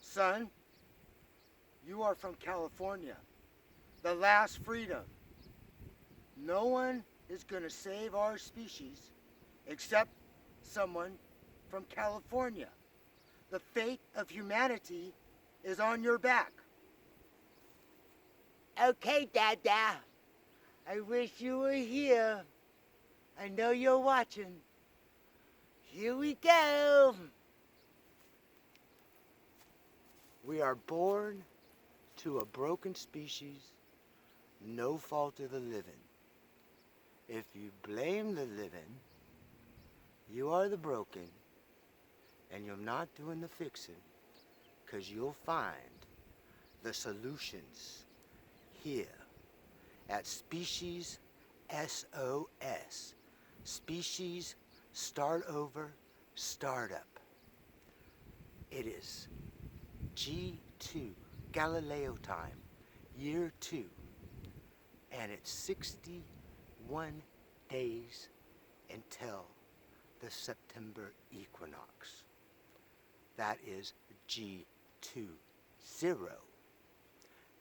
Son, you are from California, the last freedom. No one is going to save our species except someone from California. The fate of humanity is on your back. Okay, Dada. I wish you were here. I know you're watching. Here we go. We are born to a broken species, no fault of the living. If you blame the living, you are the broken, and you're not doing the fixing, because you'll find the solutions here at Species SOS. Species Start Over Startup. It is G2, Galileo time, year 2, and it's 61 days until the September equinox. That is G20.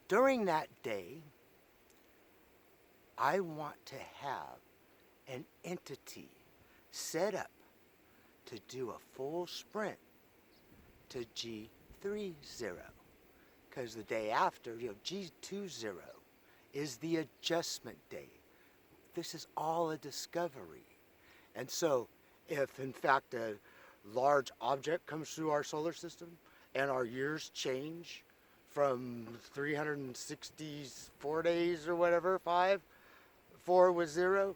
During that day, I want to have an entity set up to do a full sprint to G30, because the day after, G20 is the adjustment day. This is all a discovery. And so if in fact a large object comes through our solar system and our years change from 364 days or whatever, 4 was 0,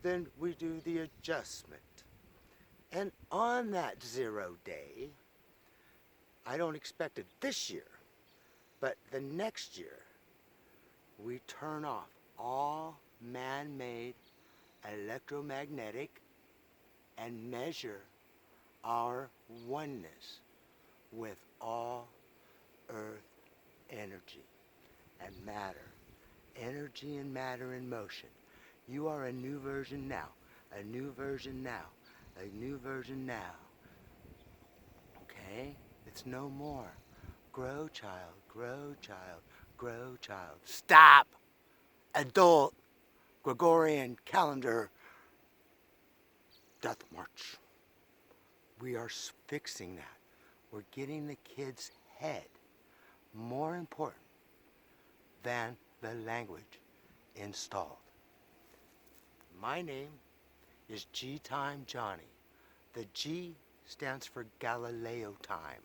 then we do the adjustment. And on that 0 day, I don't expect it this year, but the next year, we turn off all man-made electromagnetic and measure our oneness with all earth energy and matter. Energy and matter in motion. You are a new version now. A new version now. A new version now. Okay? It's no more. Grow, child. Grow, child. Grow, child. Stop! Adult Gregorian calendar death march. We are fixing that. We're getting the kid's head more important than the language installed. My name is G Time Johnny. The G stands for Galileo time.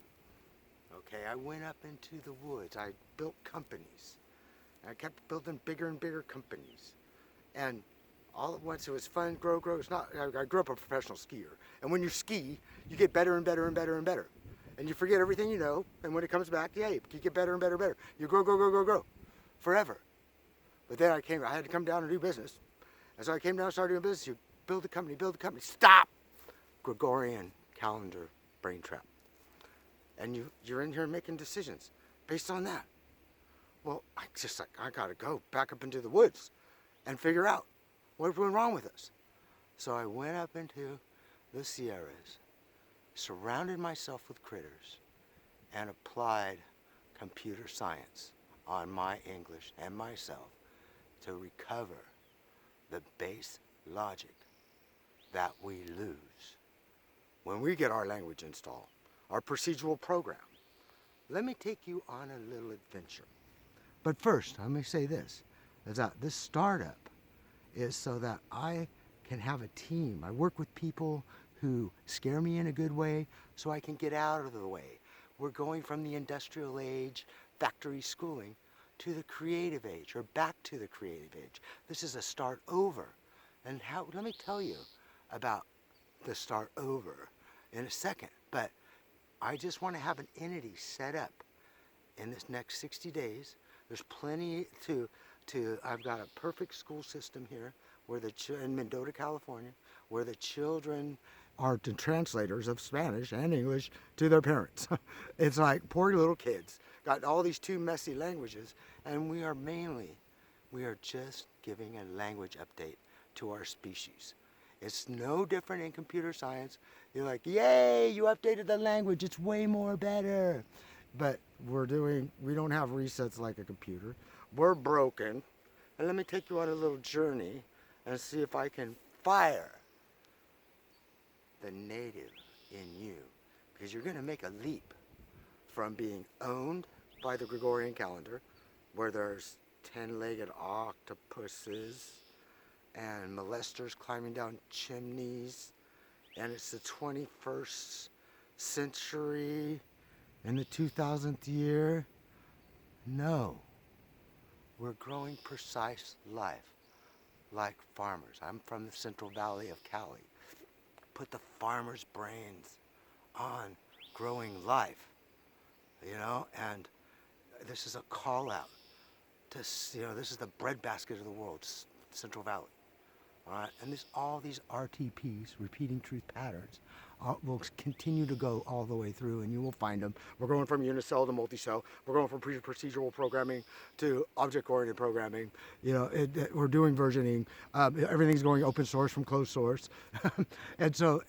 Okay, I went up into the woods. I built companies. I kept building bigger and bigger companies. And all at once it was fun, grow. It's not, I grew up a professional skier. And when you ski, you get better and better and better and better. And you forget everything you know, and when it comes back, you get better and better and better. You grow. Forever. But then I had to come down and do business. And so I came down and started doing business. You build a company. Stop! Gregorian calendar brain trap. And you're in here making decisions based on that. Well, I gotta go back up into the woods and figure out what went wrong with us. So I went up into the Sierras, surrounded myself with critters, and applied computer science on my English and myself to recover the base logic that we lose when we get our language installed, our procedural program. Let me take you on a little adventure. But first, let me say this, is that this startup is so that I can have a team. I work with people who scare me in a good way so I can get out of the way. We're going from the industrial age, factory schooling, to the creative age, or back to the creative age. This is a start over. And let me tell you about the start over in a second. But I just want to have an entity set up in this next 60 days. There's plenty I've got a perfect school system here where in Mendota, California, where the children are the translators of Spanish and English to their parents. It's like poor little kids, got all these two messy languages, and we are just giving a language update to our species. It's no different in computer science. You're like, yay, you updated the language, it's way more better. but we don't have resets like a computer. We're broken. And let me take you on a little journey and see if I can fire the native in you. Because you're going to make a leap from being owned by the Gregorian calendar, where there's 10-legged octopuses and molesters climbing down chimneys, and it's the 21st century in the 2000th year. No, we're growing precise life like farmers. I'm from the Central Valley of Cali. Put the farmer's brains on growing life, and this is a call out to, this is the breadbasket of the world, Central Valley. All right, and all these RTPs, repeating truth patterns, will continue to go all the way through, and you will find them. We're going from unicell to multicell. We're going from procedural programming to object-oriented programming. We're doing versioning. Everything's going open source from closed source, and so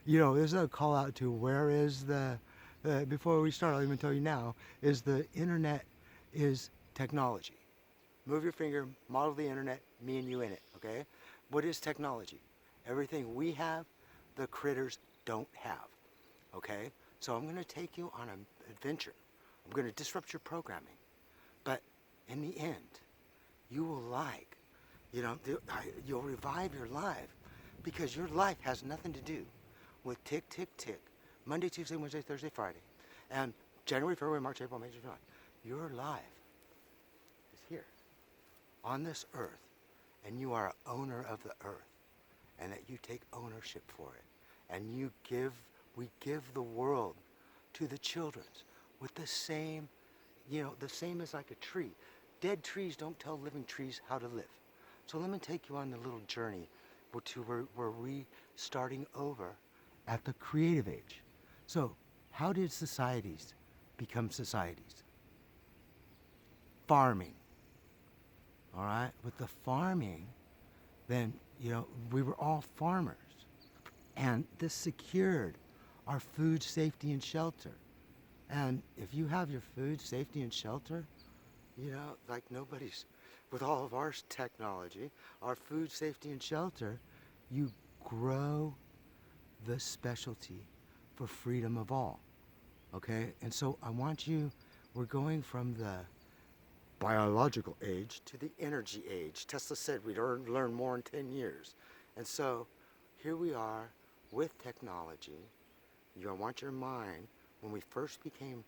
there's a call out to where is before we start, I'll even tell you now, is the internet is technology. Move your finger, model the internet, me and you in it, okay? What is technology? Everything we have, the critters don't have, okay? So I'm gonna take you on an adventure. I'm gonna disrupt your programming. But in the end, you will you'll revive your life, because your life has nothing to do with tick, tick, tick, Monday, Tuesday, Wednesday, Thursday, Friday, and January, February, March, April, May, June, July. Your life is here on this earth, and you are an owner of the earth, and that you take ownership for it, and we give the world to the children with the same, the same as like a tree. Dead trees don't tell living trees how to live. So let me take you on the little journey where we starting over at the creative age. So how did societies become societies? Farming. All right, with the farming, then, we were all farmers. And this secured our food safety and shelter. And if you have your food safety and shelter, like nobody's, with all of our technology, our food safety and shelter, you grow the specialty for freedom of all. Okay? And so we're going from the biological age to the energy age. Tesla said we'd learn more in 10 years. And so here we are with technology. You want your mind, when we first became,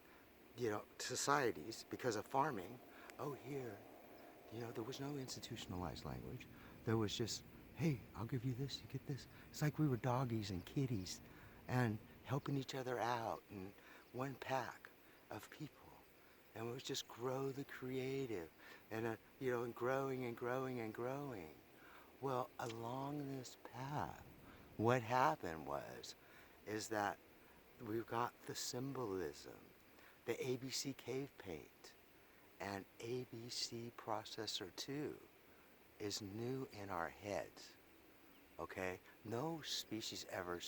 societies because of farming, there was no institutionalized language. There was just, hey, I'll give you this, you get this. It's like we were doggies and kitties and helping each other out in one pack of people. And it was just grow the creative and, and growing and growing and growing. Well, along this path, what happened is that we've got the symbolism, the ABC cave paint, and ABC processor 2 is new in our heads, okay? No species ever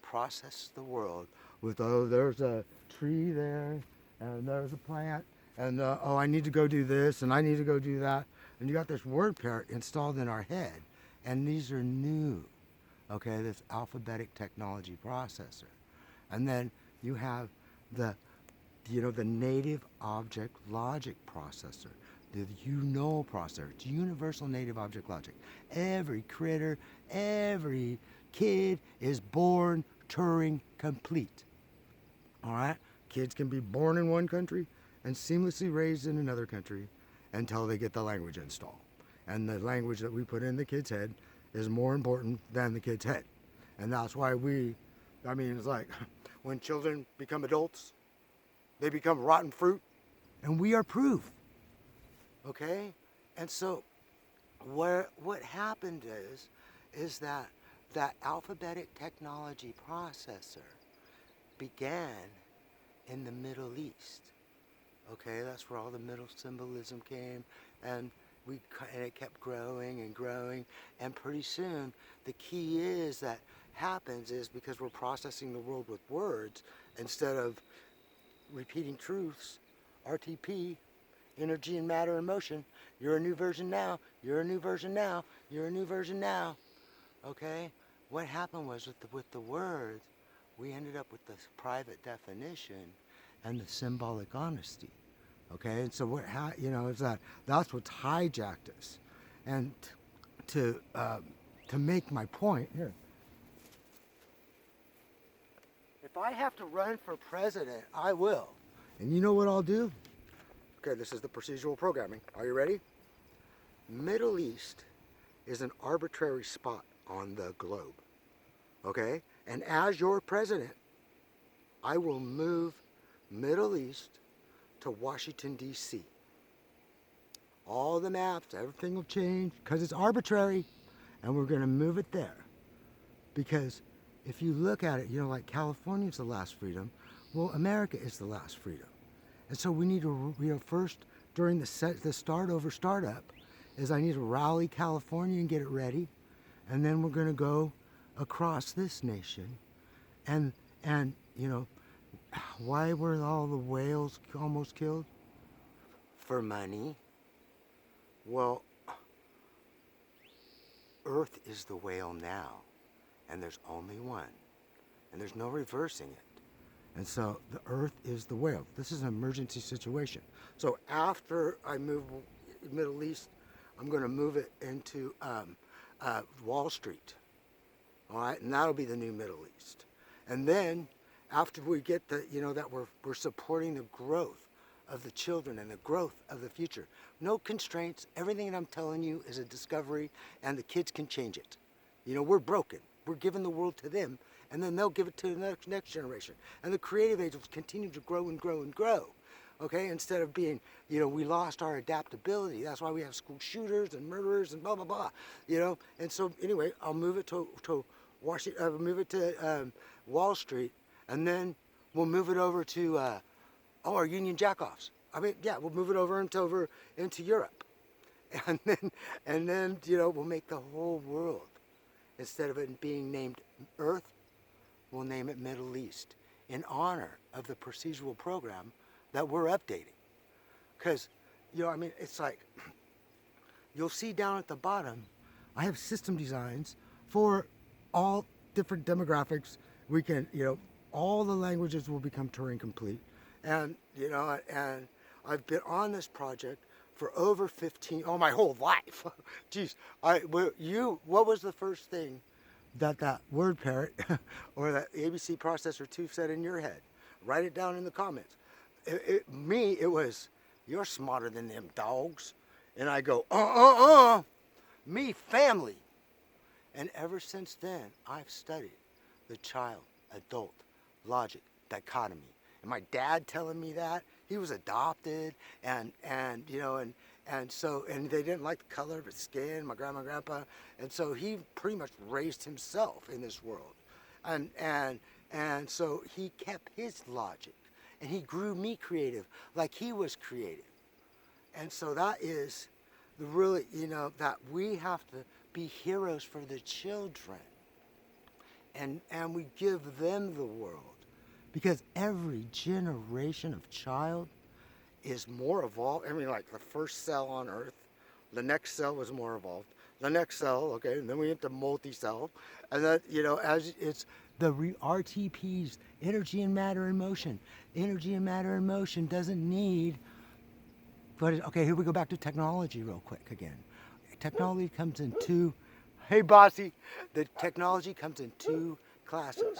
processes the world with, there's a tree there, and there's a plant, and I need to go do this, and I need to go do that. And you got this word pair installed in our head, and these are new, okay, this alphabetic technology processor. And then you have the native object logic processor, the processor. It's universal native object logic. Every critter, every kid is born Turing complete. All right? Kids can be born in one country and seamlessly raised in another country until they get the language installed. And the language that we put in the kid's head is more important than the kid's head. And that's why it's like when children become adults, they become rotten fruit, and we are proof. Okay? And so what happened is that alphabetic technology processor began in the Middle East. Okay, that's where all the middle symbolism came, and it kept growing and growing, and pretty soon the key happens is because we're processing the world with words instead of repeating truths, RTP, energy and matter and motion. You're a new version now. You're a new version now. You're a new version now. Okay? What happened was with the words, we ended up with this private definition and the symbolic honesty. Okay? And so is that's what's hijacked us. And to make my point here, if I have to run for president, I will. And you know what I'll do? Okay, this is the procedural programming. Are you ready? Middle East is an arbitrary spot on the globe. Okay? And as your president, I will move Middle East to Washington, D.C. All the maps, everything will change because it's arbitrary, and we're going to move it there. Because if you look at it, like California is the last freedom, well, America is the last freedom. And so we need to, first during the startup, is I need to rally California and get it ready, and then we're going to go across this nation, and why were all the whales almost killed? For money. Well, Earth is the whale now, and there's only one, and there's no reversing it. And so the Earth is the whale. This is an emergency situation. So after I move Middle East, I'm going to move it into Wall Street. All right, and that'll be the new Middle East. And then after we get that we're supporting the growth of the children and the growth of the future. No constraints. Everything that I'm telling you is a discovery, and the kids can change it. We're broken. We're giving the world to them, and then they'll give it to the next generation. And the creative age will continue to grow and grow and grow. Okay, instead of being, we lost our adaptability. That's why we have school shooters and murderers and blah blah blah. And so anyway, I'll move it to Washington. Move it to Wall Street, and then we'll move it over to our Union Jackoffs. We'll move it over into Europe, and then we'll make the whole world, instead of it being named Earth, we'll name it Middle East in honor of the procedural program that we're updating. Because it's like, you'll see down at the bottom, I have system designs for all different demographics. We can, all the languages will become Turing complete. And, and I've been on this project for over my whole life. Jeez, what was the first thing that word parrot or that ABC processor 2 said in your head? Write it down in the comments. It was, you're smarter than them dogs. And I go, me, family. And ever since then, I've studied the child-adult logic dichotomy. And my dad telling me that, he was adopted, and so they didn't like the color of his skin, my grandma and grandpa, and so he pretty much raised himself in this world. And so he kept his logic, and he grew me creative like he was creative. And so that is the really, that we have to be heroes for the children, and we give them the world, because every generation of child is more evolved. Like the first cell on Earth, the next cell was more evolved. The next cell, okay, and then we went to multi-cell, and that, as it's the RTPs, energy and matter and motion. Energy and matter and motion doesn't need. Okay, here we go back to technology real quick again. Technology comes in two. Hey, bossy, the technology comes in two classes.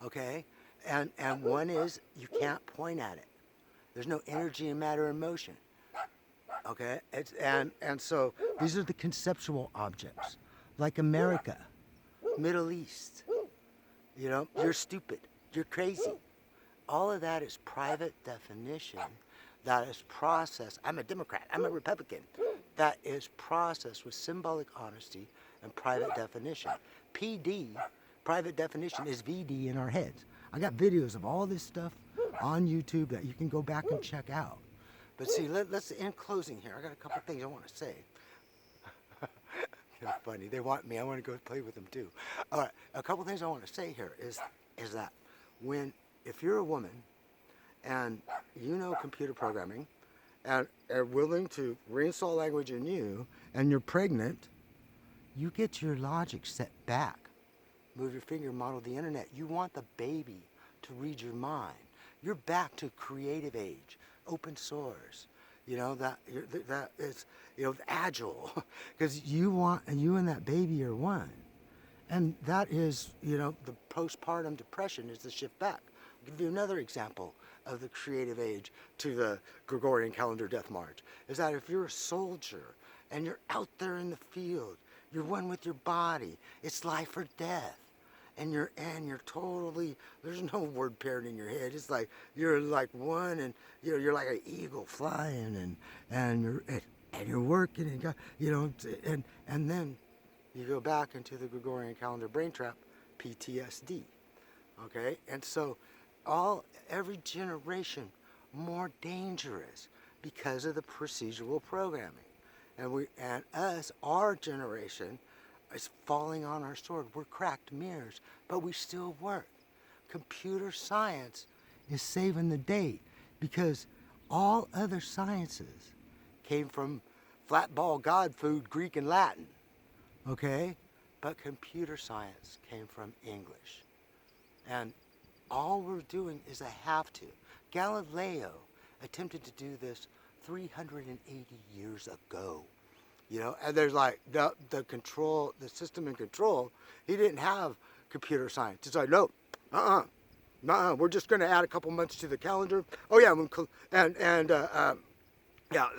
Okay, and one is you can't point at it. There's no energy and matter and motion. Okay, and so these are the conceptual objects, like America, Middle East. You're stupid, you're crazy. All of that is private definition. That is processed. I'm a Democrat, I'm a Republican. That is processed with symbolic honesty and private definition. PD, private definition, is VD in our heads. I got videos of all this stuff on YouTube that you can go back and check out. But see, let's, in closing here, I got a couple things I want to say. They're funny, they want me, I want to go play with them too. All right, a couple things I want to say here is that if you're a woman and you know computer programming, and are willing to reinstall language in you, and you're pregnant, you get your logic set back. Move your finger, model the internet. You want the baby to read your mind. You're back to creative age, open source. You know that is agile, because you and that baby are one, and that is the postpartum depression is the shift back. I'll give you another example of the creative age to the Gregorian calendar death march. Is that if you're a soldier and you're out there in the field, you're one with your body. It's life or death. And you're totally, there's no word paired in your head. It's like you're like one, and you're like an eagle flying, and you're working, and then you go back into the Gregorian calendar brain trap, PTSD. Okay, and so every generation more dangerous because of the procedural programming, and our generation is falling on our sword. We're cracked mirrors, but we still work. Computer science is saving the day, because all other sciences came from flat ball God food, Greek and Latin, okay? But computer science came from English. And all we're doing is a have to. Galileo attempted to do this 380 years ago. And there's like the system in control. He didn't have computer science. It's like, no, we're just going to add a couple months to the calendar. Oh yeah,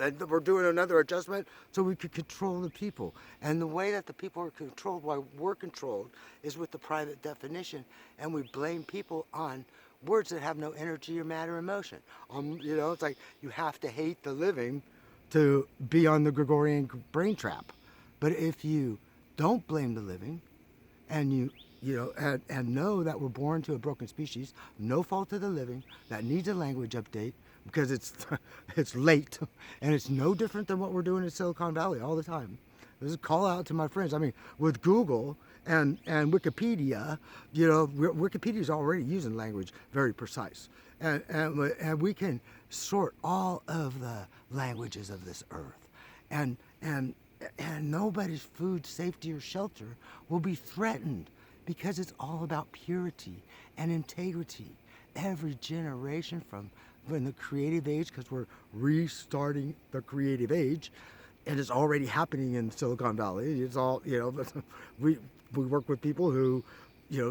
and we're doing another adjustment so we could control the people. And the way that the people are controlled, why we're controlled, is with the private definition, and we blame people on words that have no energy or matter or emotion. It's like you have to hate the living to be on the Gregorian brain trap. But if you don't blame the living, and and know that we're born to a broken species, no fault of the living, that needs a language update because it's late, and it's no different than what we're doing in Silicon Valley all the time. This is a call out to my friends. I mean, with Google and Wikipedia, Wikipedia is already using language very precise, and we can sort all of the languages of this earth, and nobody's food safety or shelter will be threatened, because it's all about purity and integrity. Every generation from the creative age, because we're restarting the creative age, and it's already happening in Silicon Valley. It's all, we work with people who,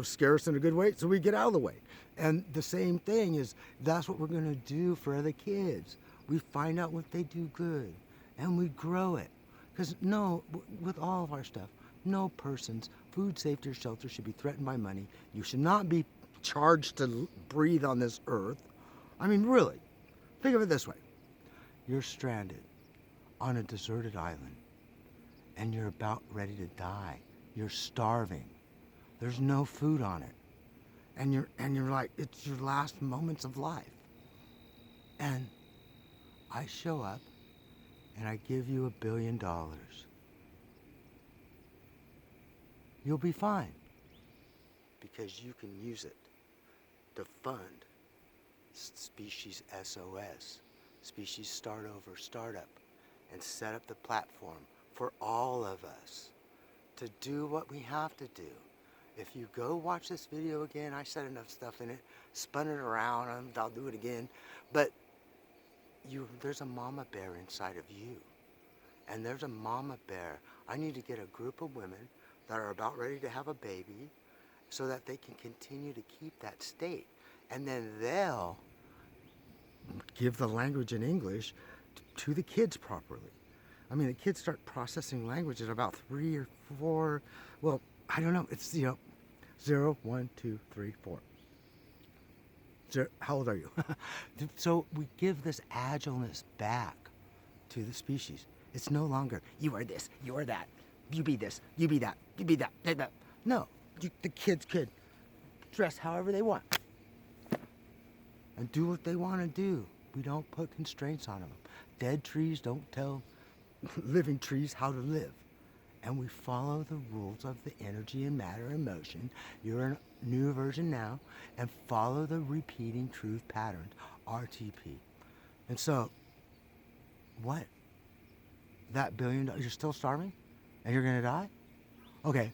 scare us in a good way, so we get out of the way. And the same thing is, that's what we're going to do for the kids. We find out what they do good, and we grow it. Because with all of our stuff, no person's food safety or shelter should be threatened by money. You should not be charged to breathe on this earth. I mean, really, think of it this way. You're stranded on a deserted island, and you're about ready to die. You're starving. There's no food on it. And you're like, it's your last moments of life. And I show up, and I give you $1 billion. You'll be fine, because you can use it to fund Species SOS, Species Start Over Startup, and set up the platform for all of us to do what we have to do. If you go watch this video again, I said enough stuff in it, spun it around, I'll do it again, but there's a mama bear inside of you. And there's a mama bear. I need to get a group of women that are about ready to have a baby so that they can continue to keep that state. And then they'll give the language in English to the kids properly. I mean, the kids start processing language at about 3 or 4. Well, I don't know. It's, 0, 1, 2, 3, 4. How old are you? So we give this agileness back to the species. It's no longer, you are this, you are that, you be this, you be that, you be that. No, the kids could dress however they want and do what they want to do. We don't put constraints on them. Dead trees don't tell living trees how to live. And we follow the rules of the energy and matter and motion. You're in a new version now, and follow the repeating truth patterns. RTP. And so, what? That $1 billion, you're still starving? And you're gonna die? Okay,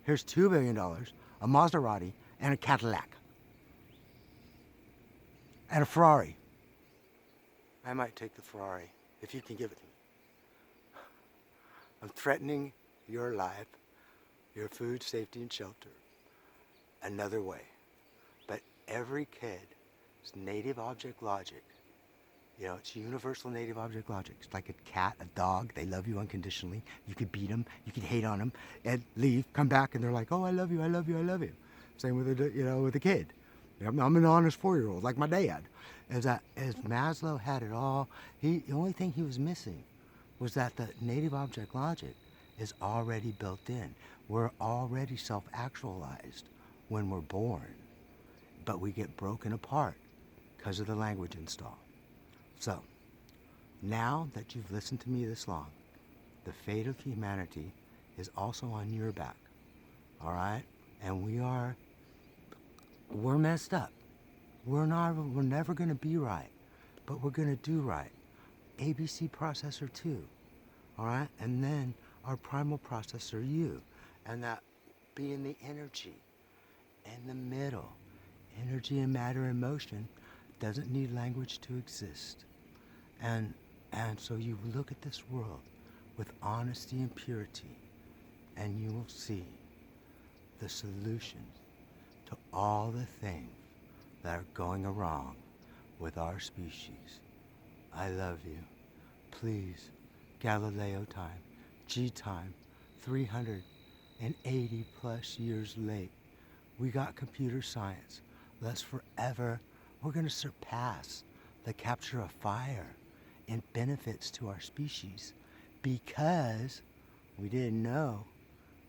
here's $2 billion, a Maserati, and a Cadillac. And a Ferrari. I might take the Ferrari, if you can give it to me. I'm threatening your life, your food, safety, and shelter another way. But every kid's native object logic, you know, it's universal native object logic. It's like a cat, a dog, they love you unconditionally. You could beat them, you could hate on them, and leave, come back, and they're like, oh, I love you, I love you, I love you. Same with with a kid. I'm an honest 4-year-old, like my dad. As Maslow had it all, the only thing he was missing was that the native object logic is already built in. We're already self-actualized when we're born, but we get broken apart because of the language install. So, now that you've listened to me this long, the fate of humanity is also on your back, all right? And we're messed up. We're never gonna be right, but we're gonna do right. ABC processor 2, all right? And then our primal processor U, and that being the energy in the middle. Energy and matter and motion doesn't need language to exist. And so you look at this world with honesty and purity, and you will see the solutions to all the things that are going wrong with our species. I love you. Please, Galileo time, G time, 380 plus years late. We got computer science. Let's forever, we're gonna surpass the capture of fire in benefits to our species because we didn't know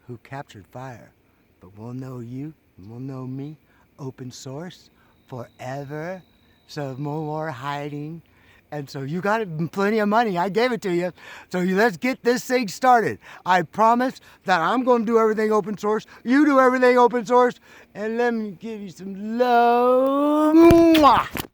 who captured fire. But we'll know you, and we'll know me, open source, forever. So no more hiding. And so you got plenty of money. I gave it to you. So let's get this thing started. I promise that I'm going to do everything open source. You do everything open source. And let me give you some love. Mwah!